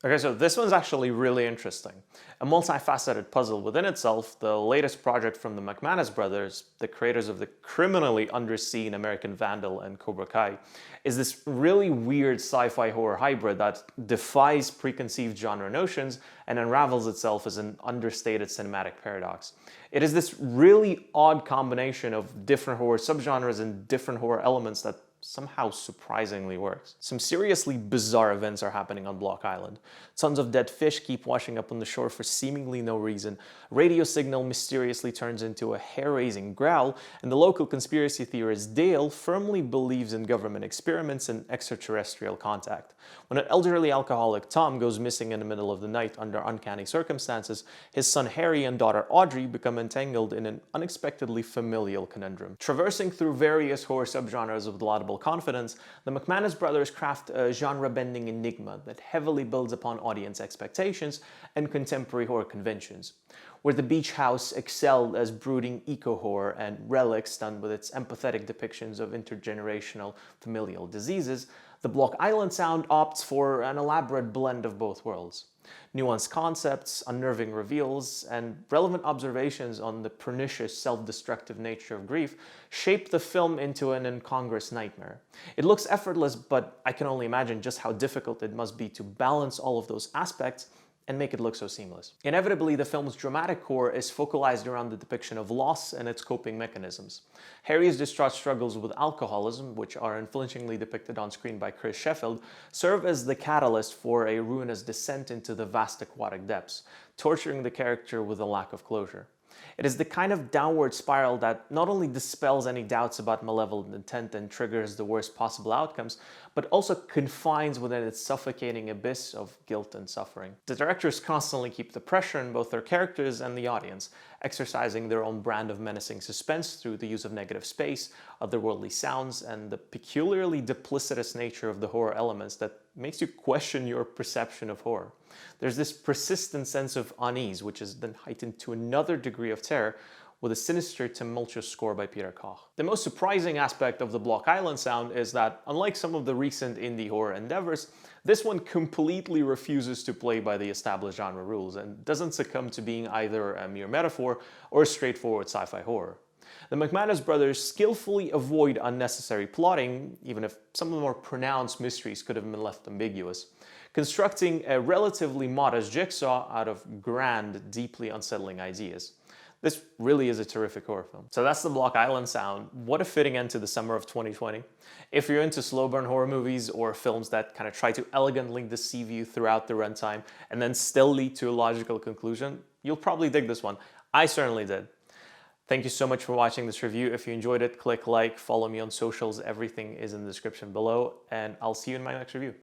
Okay, so this one's actually really interesting. A multifaceted puzzle within itself, the latest project from the McManus Brothers, the creators of the criminally underseen American Vandal and Cobra Kai, is this really weird sci-fi horror hybrid that defies preconceived genre notions and unravels itself as an understated cinematic paradox. It is this really odd combination of different horror subgenres and different horror elements that somehow surprisingly works. Some seriously bizarre events are happening on Block Island. Tons of dead fish keep washing up on the shore for seemingly no reason, radio signal mysteriously turns into a hair-raising growl, and the local conspiracy theorist Dale firmly believes in government experiments and extraterrestrial contact. When an elderly alcoholic Tom goes missing in the middle of the night under uncanny circumstances, his son Harry and daughter Audrey become entangled in an unexpectedly familial conundrum. Traversing through various horror subgenres with laudable confidence, the McManus brothers craft a genre-bending enigma that heavily builds upon audience expectations and contemporary horror conventions. Where the Beach House excelled as brooding eco-horror and Relics done with its empathetic depictions of intergenerational familial diseases, the Block Island sound opts for an elaborate blend of both worlds. Nuanced concepts, unnerving reveals, and relevant observations on the pernicious, self-destructive nature of grief shape the film into an incongruous nightmare. It looks effortless, but I can only imagine just how difficult it must be to balance all of those aspects and make it look so seamless. Inevitably, the film's dramatic core is focalized around the depiction of loss and its coping mechanisms. Harry's distraught struggles with alcoholism, which are unflinchingly depicted on screen by Sheffield, serve as the catalyst for a ruinous descent into the vast aquatic depths, torturing the character with a lack of closure. It is the kind of downward spiral that not only dispels any doubts about malevolent intent and triggers the worst possible outcomes, but also confines within its suffocating abyss of guilt and suffering. The directors constantly keep the pressure on both their characters and the audience, exercising their own brand of menacing suspense through the use of negative space, otherworldly sounds, and the peculiarly duplicitous nature of the horror elements that makes you question your perception of horror. There's this persistent sense of unease, which is then heightened to another degree of terror with a sinister, tumultuous score by Peter Koch. The most surprising aspect of the Block Island sound is that, unlike some of the recent indie horror endeavors, this one completely refuses to play by the established genre rules and doesn't succumb to being either a mere metaphor or a straightforward sci-fi horror. The McManus brothers skillfully avoid unnecessary plotting, even if some of the more pronounced mysteries could have been left ambiguous, constructing a relatively modest jigsaw out of grand, deeply unsettling ideas. This really is a terrific horror film. So that's the Block Island sound. What a fitting end to the summer of 2020. If you're into slow burn horror movies or films that kind of try to elegantly deceive you throughout the runtime and then still lead to a logical conclusion, you'll probably dig this one. I certainly did. Thank you so much for watching this review. If you enjoyed it, click like, follow me on socials. Everything is in the description below, and I'll see you in my next review.